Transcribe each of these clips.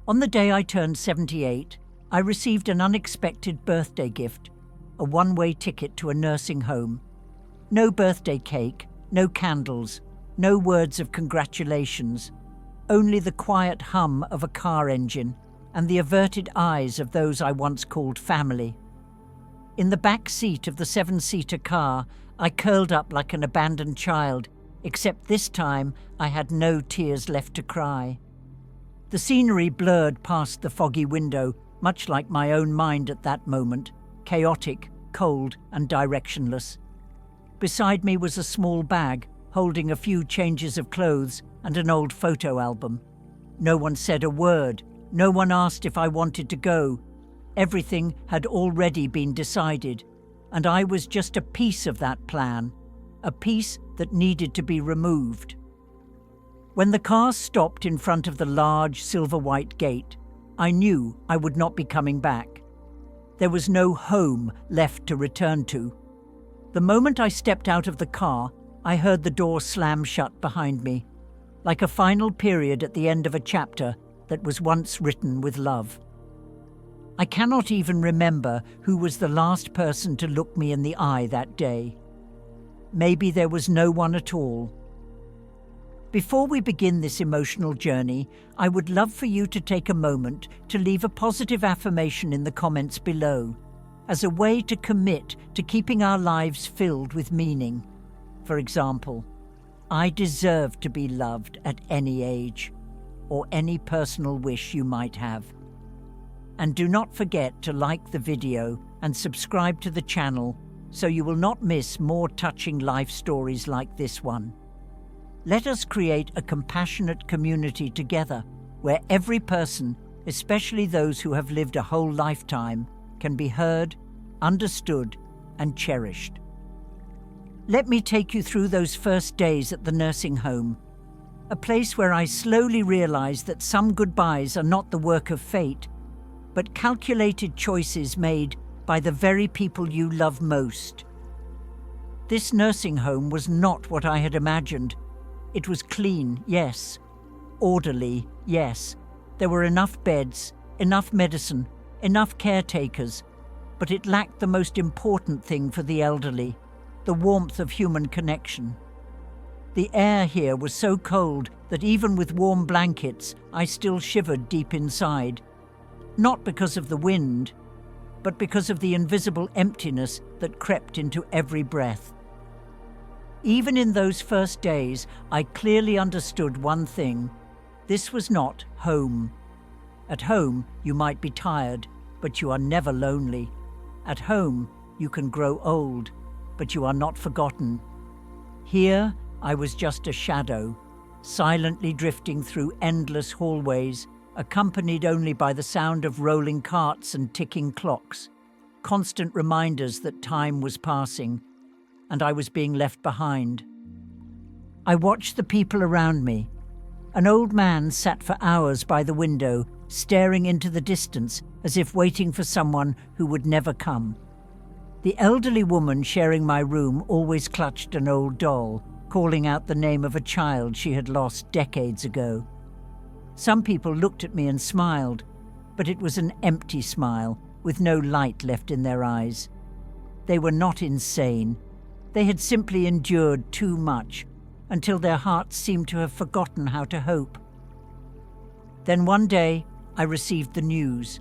On the day I turned 78, I received an unexpected birthday gift, a one-way ticket to a nursing home. No birthday cake, no candles, no words of congratulations, only the quiet hum of a car engine and the averted eyes of those I once called family. In the back seat of the 7-seater car, I curled up like an abandoned child, except this time I had no tears left to cry. The scenery blurred past the foggy window, much like my own mind at that moment, chaotic, cold, and directionless. Beside me was a small bag, holding a few changes of clothes and an old photo album. No one said a word. No one asked if I wanted to go. Everything had already been decided, and I was just a piece of that plan, a piece that needed to be removed. When the car stopped in front of the large silver-white gate, I knew I would not be coming back. There was no home left to return to. The moment I stepped out of the car, I heard the door slam shut behind me, like a final period at the end of a chapter that was once written with love. I cannot even remember who was the last person to look me in the eye that day. Maybe there was no one at all. Before we begin this emotional journey, I would love for you to take a moment to leave a positive affirmation in the comments below, as a way to commit to keeping our lives filled with meaning. For example, I deserve to be loved at any age, or any personal wish you might have. And do not forget to like the video and subscribe to the channel so you will not miss more touching life stories like this one. Let us create a compassionate community together where every person, especially those who have lived a whole lifetime, can be heard, understood, and cherished. Let me take you through those first days at the nursing home, a place where I slowly realized that some goodbyes are not the work of fate, but calculated choices made by the very people you love most. This nursing home was not what I had imagined. It was clean, yes. Orderly, yes. There were enough beds, enough medicine, enough caretakers, but it lacked the most important thing for the elderly, the warmth of human connection. The air here was so cold that even with warm blankets, I still shivered deep inside. Not because of the wind, but because of the invisible emptiness that crept into every breath. Even in those first days, I clearly understood one thing. This was not home. At home, you might be tired, but you are never lonely. At home, you can grow old, but you are not forgotten. Here, I was just a shadow, silently drifting through endless hallways, accompanied only by the sound of rolling carts and ticking clocks, constant reminders that time was passing, and I was being left behind. I watched the people around me. An old man sat for hours by the window, staring into the distance as if waiting for someone who would never come. The elderly woman sharing my room always clutched an old doll, calling out the name of a child she had lost decades ago. Some people looked at me and smiled, but it was an empty smile, with no light left in their eyes. They were not insane. They had simply endured too much, until their hearts seemed to have forgotten how to hope. Then one day, I received the news.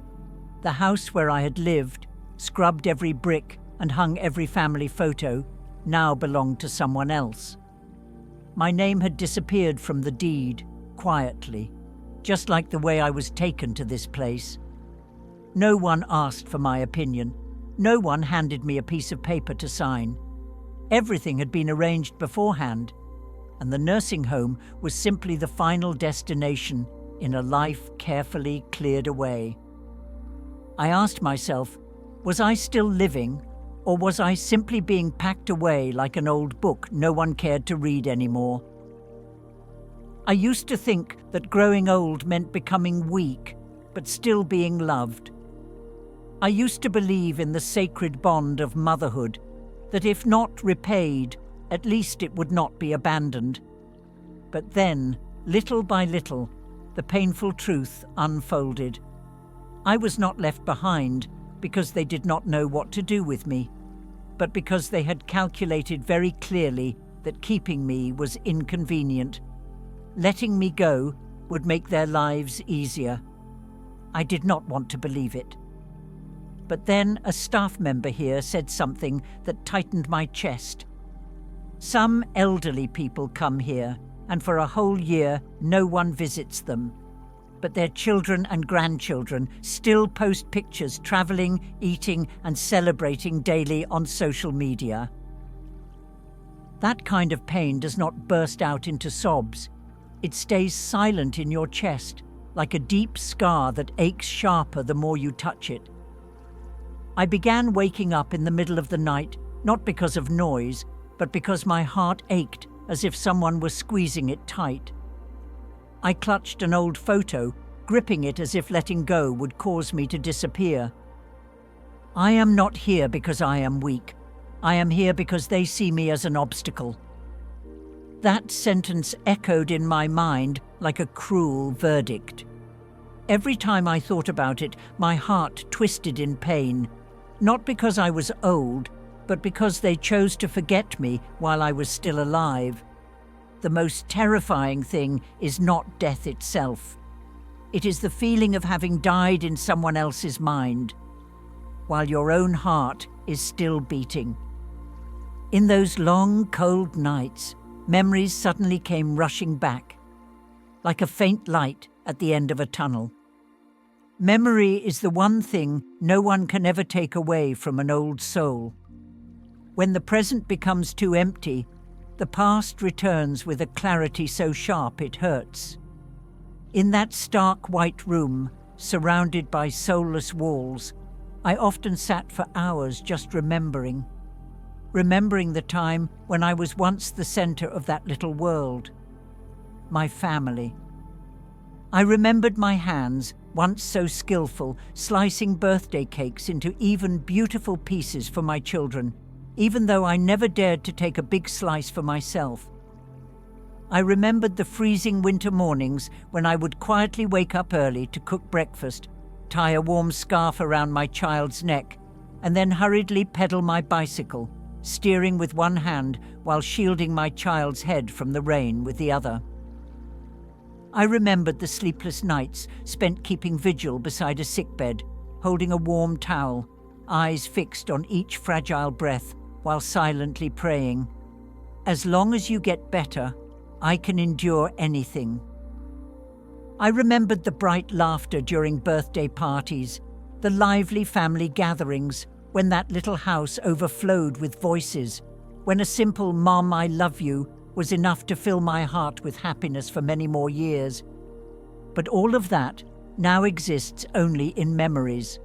The house where I had lived, scrubbed every brick and hung every family photo, now belonged to someone else. My name had disappeared from the deed, quietly, just like the way I was taken to this place. No one asked for my opinion. No one handed me a piece of paper to sign. Everything had been arranged beforehand, and the nursing home was simply the final destination in a life carefully cleared away. I asked myself, was I still living, or was I simply being packed away like an old book no one cared to read anymore? I used to think that growing old meant becoming weak, but still being loved. I used to believe in the sacred bond of motherhood, that if not repaid, at least it would not be abandoned. But then, little by little, the painful truth unfolded. I was not left behind because they did not know what to do with me, but because they had calculated very clearly that keeping me was inconvenient. Letting me go would make their lives easier. I did not want to believe it. But then a staff member here said something that tightened my chest. Some elderly people come here, and for a whole year no one visits them. But their children and grandchildren still post pictures traveling, eating, and celebrating daily on social media. That kind of pain does not burst out into sobs. It stays silent in your chest, like a deep scar that aches sharper the more you touch it. I began waking up in the middle of the night, not because of noise, but because my heart ached as if someone was squeezing it tight. I clutched an old photo, gripping it as if letting go would cause me to disappear. I am not here because I am weak. I am here because they see me as an obstacle. That sentence echoed in my mind like a cruel verdict. Every time I thought about it, my heart twisted in pain, not because I was old, but because they chose to forget me while I was still alive. The most terrifying thing is not death itself. It is the feeling of having died in someone else's mind, while your own heart is still beating. In those long, cold nights, memories suddenly came rushing back, like a faint light at the end of a tunnel. Memory is the one thing no one can ever take away from an old soul. When the present becomes too empty, the past returns with a clarity so sharp it hurts. In that stark white room, surrounded by soulless walls, I often sat for hours just remembering the time when I was once the center of that little world. My family. I remembered my hands, once so skillful, slicing birthday cakes into even beautiful pieces for my children, even though I never dared to take a big slice for myself. I remembered the freezing winter mornings when I would quietly wake up early to cook breakfast, tie a warm scarf around my child's neck, and then hurriedly pedal my bicycle, steering with one hand while shielding my child's head from the rain with the other. I remembered the sleepless nights spent keeping vigil beside a sickbed, holding a warm towel, eyes fixed on each fragile breath while silently praying, "As long as you get better, I can endure anything." I remembered the bright laughter during birthday parties, the lively family gatherings when that little house overflowed with voices, when a simple "Mom, I love you" was enough to fill my heart with happiness for many more years. But all of that now exists only in memories.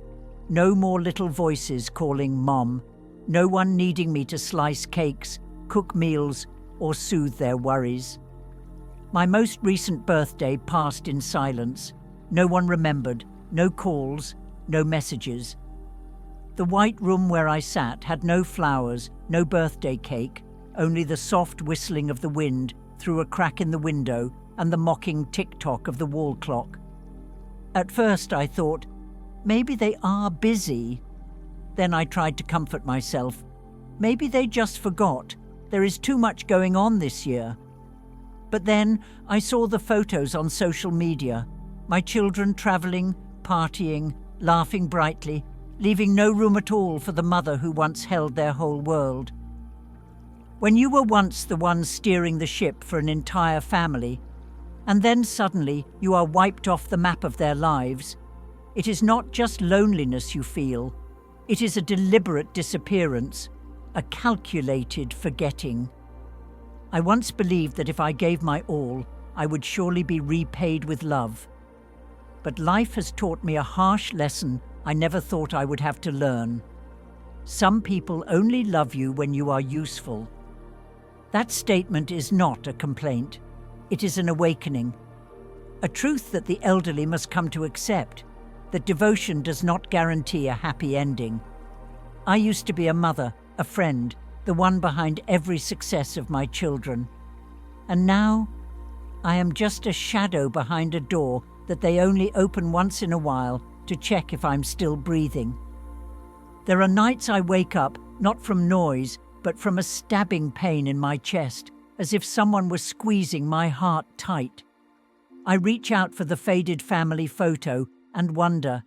No more little voices calling Mom, no one needing me to slice cakes, cook meals, or soothe their worries. My most recent birthday passed in silence. No one remembered, no calls, no messages. The white room where I sat had no flowers, no birthday cake, only the soft whistling of the wind through a crack in the window and the mocking tick-tock of the wall clock. At first I thought, maybe they are busy. Then I tried to comfort myself. Maybe they just forgot. There is too much going on this year. But then I saw the photos on social media, my children traveling, partying, laughing brightly, leaving no room at all for the mother who once held their whole world. When you were once the one steering the ship for an entire family, and then suddenly you are wiped off the map of their lives, it is not just loneliness you feel, it is a deliberate disappearance, a calculated forgetting. I once believed that if I gave my all, I would surely be repaid with love. But life has taught me a harsh lesson I never thought I would have to learn. Some people only love you when you are useful. That statement is not a complaint. It is an awakening. A truth that the elderly must come to accept, that devotion does not guarantee a happy ending. I used to be a mother, a friend, the one behind every success of my children. And now, I am just a shadow behind a door that they only open once in a while to check if I'm still breathing. There are nights I wake up, not from noise, but from a stabbing pain in my chest, as if someone was squeezing my heart tight. I reach out for the faded family photo and wonder,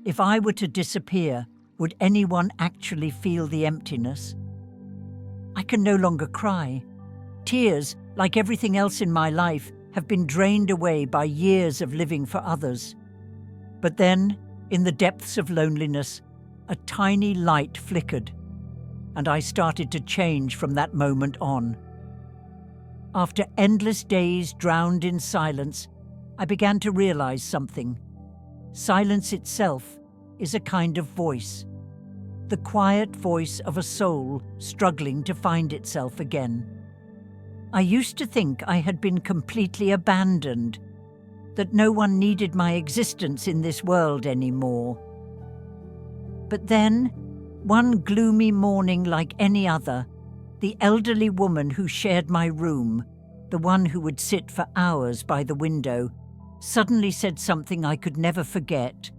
if I were to disappear, would anyone actually feel the emptiness? I can no longer cry. Tears, like everything else in my life, have been drained away by years of living for others. But then, in the depths of loneliness, a tiny light flickered, and I started to change from that moment on. After endless days drowned in silence, I began to realize something. Silence itself is a kind of voice, the quiet voice of a soul struggling to find itself again. I used to think I had been completely abandoned, that no one needed my existence in this world anymore. But then, one gloomy morning like any other, the elderly woman who shared my room, the one who would sit for hours by the window, suddenly said something I could never forget.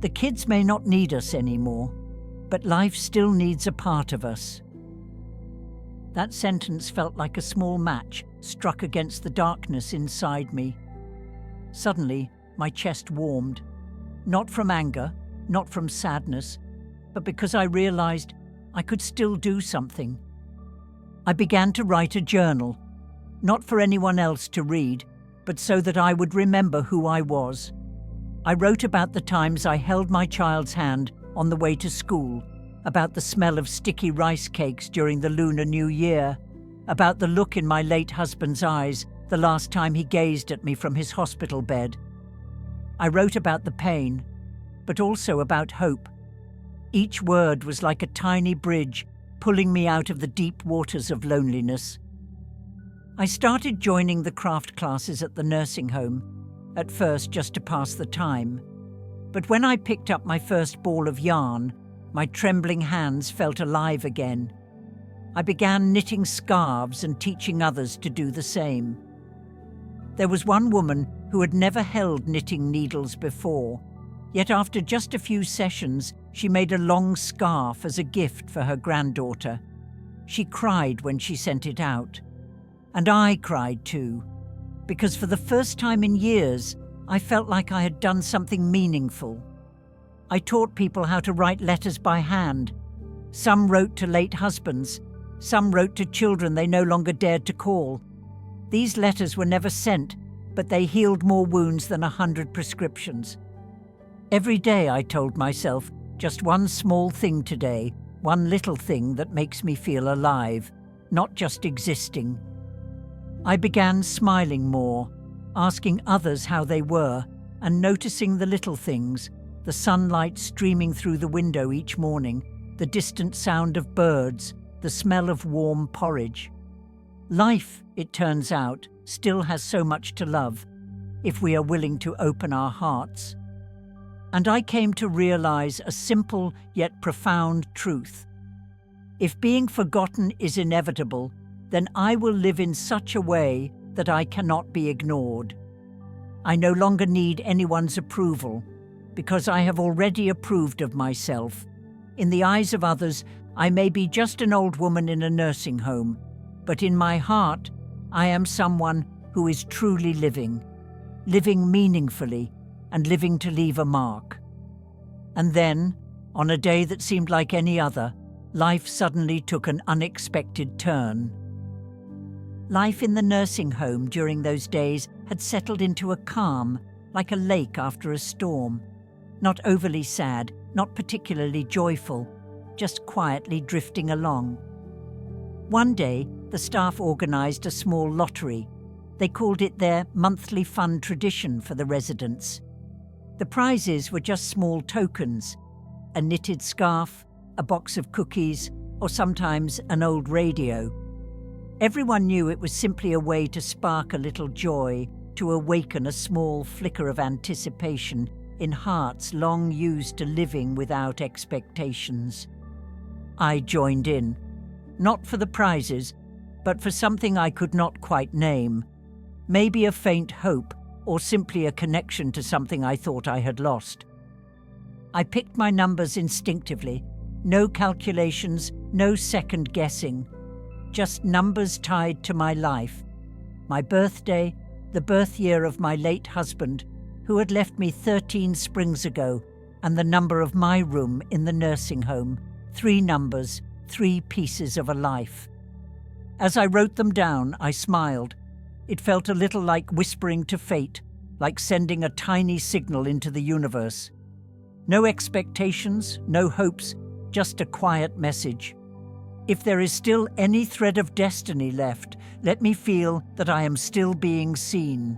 The kids may not need us anymore, but life still needs a part of us. That sentence felt like a small match struck against the darkness inside me. Suddenly, my chest warmed, not from anger, not from sadness, but because I realized I could still do something. I began to write a journal, not for anyone else to read, but so that I would remember who I was. I wrote about the times I held my child's hand on the way to school, about the smell of sticky rice cakes during the Lunar New Year, about the look in my late husband's eyes the last time he gazed at me from his hospital bed. I wrote about the pain, but also about hope. Each word was like a tiny bridge pulling me out of the deep waters of loneliness. I started joining the craft classes at the nursing home, at first just to pass the time. But when I picked up my first ball of yarn, my trembling hands felt alive again. I began knitting scarves and teaching others to do the same. There was one woman who had never held knitting needles before, yet after just a few sessions, she made a long scarf as a gift for her granddaughter. She cried when she sent it out. And I cried too, because for the first time in years, I felt like I had done something meaningful. I taught people how to write letters by hand. Some wrote to late husbands. Some wrote to children they no longer dared to call. These letters were never sent, but they healed more wounds than 100 prescriptions. Every day I told myself, just one small thing today, one little thing that makes me feel alive, not just existing. I began smiling more, asking others how they were, and noticing the little things, the sunlight streaming through the window each morning, the distant sound of birds, the smell of warm porridge. Life, it turns out, still has so much to love, if we are willing to open our hearts. And I came to realize a simple yet profound truth. If being forgotten is inevitable, then I will live in such a way that I cannot be ignored. I no longer need anyone's approval, because I have already approved of myself. In the eyes of others, I may be just an old woman in a nursing home, but in my heart, I am someone who is truly living meaningfully, and living to leave a mark. And then, on a day that seemed like any other, life suddenly took an unexpected turn. Life in the nursing home during those days had settled into a calm, like a lake after a storm. Not overly sad, not particularly joyful, just quietly drifting along. One day, the staff organized a small lottery. They called it their monthly fun tradition for the residents. The prizes were just small tokens, a knitted scarf, a box of cookies, or sometimes an old radio. Everyone knew it was simply a way to spark a little joy, to awaken a small flicker of anticipation in hearts long used to living without expectations. I joined in, not for the prizes, but for something I could not quite name. Maybe a faint hope, or simply a connection to something I thought I had lost. I picked my numbers instinctively. No calculations, no second guessing. Just numbers tied to my life. My birthday, the birth year of my late husband, who had left me 13 springs ago, and the number of my room in the nursing home. 3 numbers, 3 pieces of a life. As I wrote them down, I smiled. It felt a little like whispering to fate, like sending a tiny signal into the universe. No expectations, no hopes, just a quiet message. If there is still any thread of destiny left, let me feel that I am still being seen.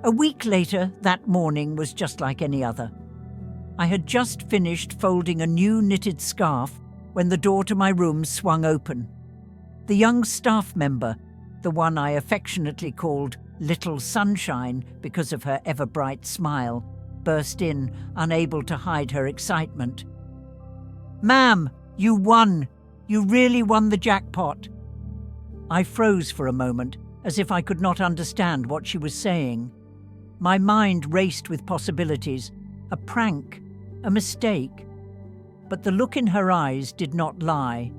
A week later, that morning was just like any other. I had just finished folding a new knitted scarf when the door to my room swung open. The young staff member, the one I affectionately called Little Sunshine because of her ever-bright smile, burst in, unable to hide her excitement. "Ma'am, you won! You really won the jackpot!" I froze for a moment, as if I could not understand what she was saying. My mind raced with possibilities. A prank, a mistake. But the look in her eyes did not lie.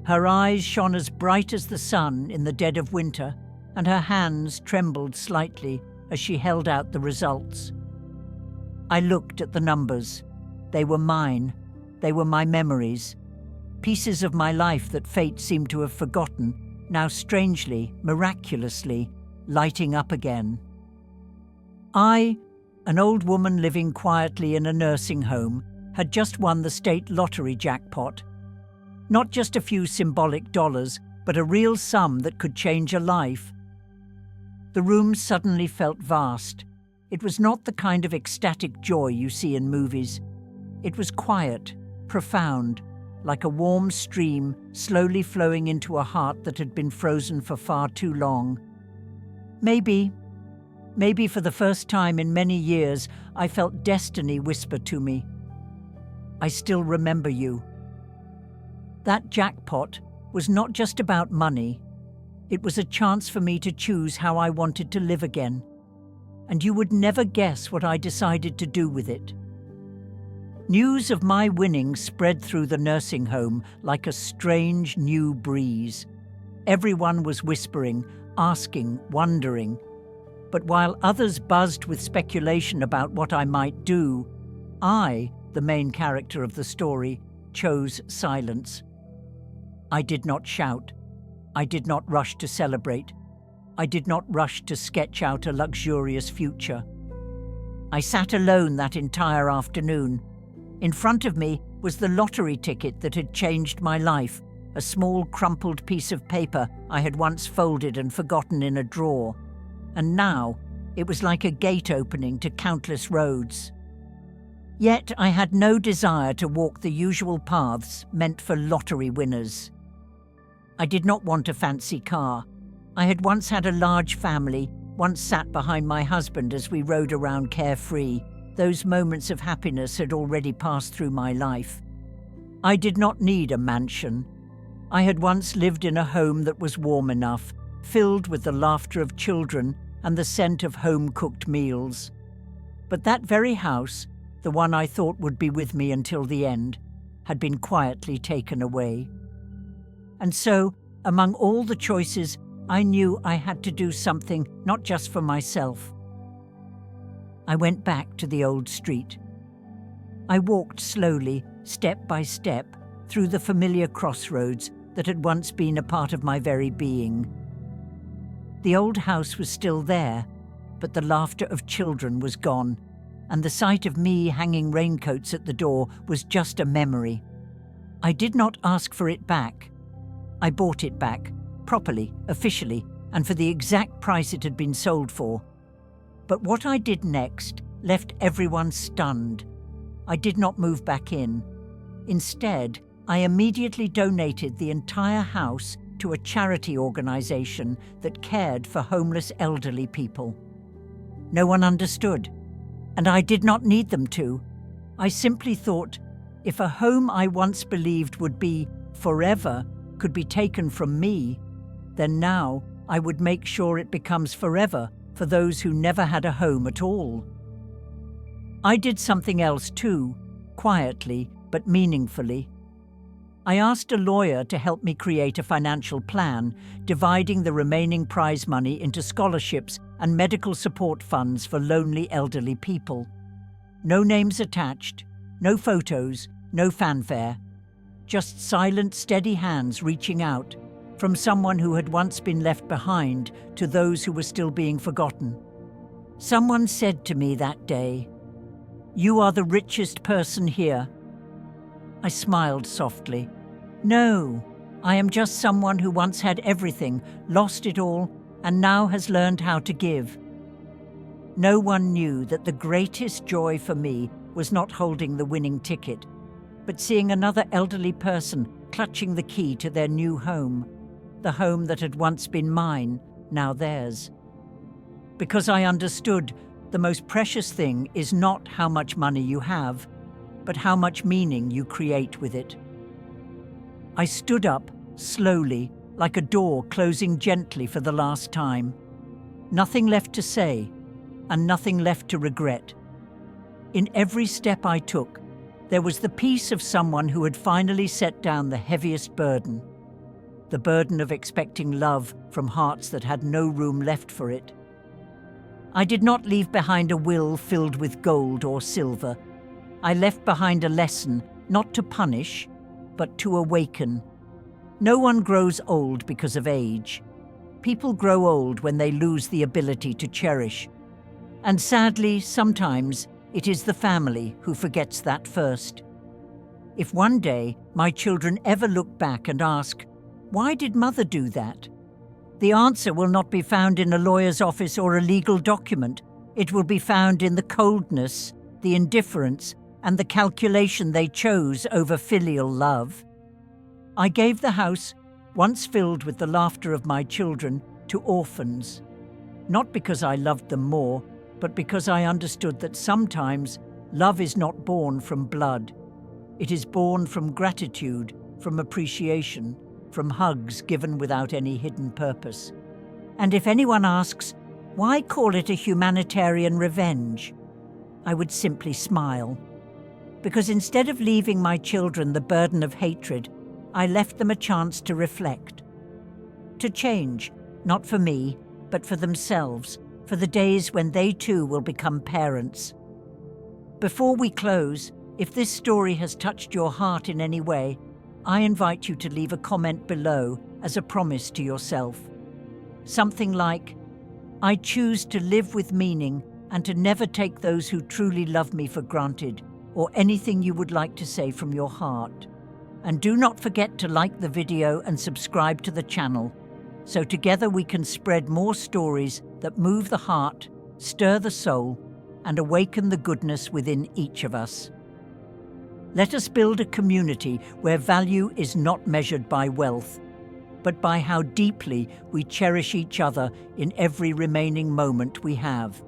Her eyes shone as bright as the sun in the dead of winter, and her hands trembled slightly as she held out the results. I looked at the numbers. They were mine. They were my memories. Pieces of my life that fate seemed to have forgotten, now strangely, miraculously, lighting up again. I, an old woman living quietly in a nursing home, had just won the state lottery jackpot. Not just a few symbolic dollars, but a real sum that could change a life. The room suddenly felt vast. It was not the kind of ecstatic joy you see in movies. It was quiet, profound, like a warm stream slowly flowing into a heart that had been frozen for far too long. Maybe for the first time in many years, I felt destiny whisper to me, "I still remember you." That jackpot was not just about money. It was a chance for me to choose how I wanted to live again. And you would never guess what I decided to do with it. News of my winning spread through the nursing home like a strange new breeze. Everyone was whispering, asking, wondering. But while others buzzed with speculation about what I might do, I, the main character of the story, chose silence. I did not shout. I did not rush to celebrate. I did not rush to sketch out a luxurious future. I sat alone that entire afternoon. In front of me was the lottery ticket that had changed my life, a small crumpled piece of paper I had once folded and forgotten in a drawer. And now it was like a gate opening to countless roads. Yet I had no desire to walk the usual paths meant for lottery winners. I did not want a fancy car. I had once had a large family, once sat behind my husband as we rode around carefree. Those moments of happiness had already passed through my life. I did not need a mansion. I had once lived in a home that was warm enough, filled with the laughter of children and the scent of home-cooked meals. But that very house, the one I thought would be with me until the end, had been quietly taken away. And so, among all the choices, I knew I had to do something not just for myself. I went back to the old street. I walked slowly, step by step, through the familiar crossroads that had once been a part of my very being. The old house was still there, but the laughter of children was gone, and the sight of me hanging raincoats at the door was just a memory. I did not ask for it back. I bought it back, properly, officially, and for the exact price it had been sold for. But what I did next left everyone stunned. I did not move back in. Instead, I immediately donated the entire house to a charity organization that cared for homeless elderly people. No one understood, and I did not need them to. I simply thought, if a home I once believed would be forever could be taken from me, then now I would make sure it becomes forever for those who never had a home at all. I did something else too, quietly but meaningfully. I asked a lawyer to help me create a financial plan, dividing the remaining prize money into scholarships and medical support funds for lonely elderly people. No names attached, no photos, no fanfare. Just silent, steady hands reaching out, from someone who had once been left behind to those who were still being forgotten. Someone said to me that day, "You are the richest person here." I smiled softly. No, I am just someone who once had everything, lost it all, and now has learned how to give. No one knew that the greatest joy for me was not holding the winning ticket, but seeing another elderly person clutching the key to their new home, the home that had once been mine, now theirs. Because I understood the most precious thing is not how much money you have, but how much meaning you create with it. I stood up, slowly, like a door closing gently for the last time. Nothing left to say, and nothing left to regret. In every step I took, there was the peace of someone who had finally set down the heaviest burden. The burden of expecting love from hearts that had no room left for it. I did not leave behind a will filled with gold or silver. I left behind a lesson, not to punish, but to awaken. No one grows old because of age. People grow old when they lose the ability to cherish. And sadly, sometimes, it is the family who forgets that first. If one day my children ever look back and ask, "Why did Mother do that?" the answer will not be found in a lawyer's office or a legal document. It will be found in the coldness, the indifference, and the calculation they chose over filial love. I gave the house, once filled with the laughter of my children, to orphans. Not because I loved them more, but because I understood that sometimes love is not born from blood. It is born from gratitude, from appreciation, from hugs given without any hidden purpose. And if anyone asks, why call it a humanitarian revenge? I would simply smile. Because instead of leaving my children the burden of hatred, I left them a chance to reflect. To change, not for me, but for themselves, for the days when they too will become parents. Before we close, if this story has touched your heart in any way, I invite you to leave a comment below as a promise to yourself. Something like, "I choose to live with meaning and to never take those who truly love me for granted," or anything you would like to say from your heart. And do not forget to like the video and subscribe to the channel, so together we can spread more stories that move the heart, stir the soul, and awaken the goodness within each of us. Let us build a community where value is not measured by wealth, but by how deeply we cherish each other in every remaining moment we have.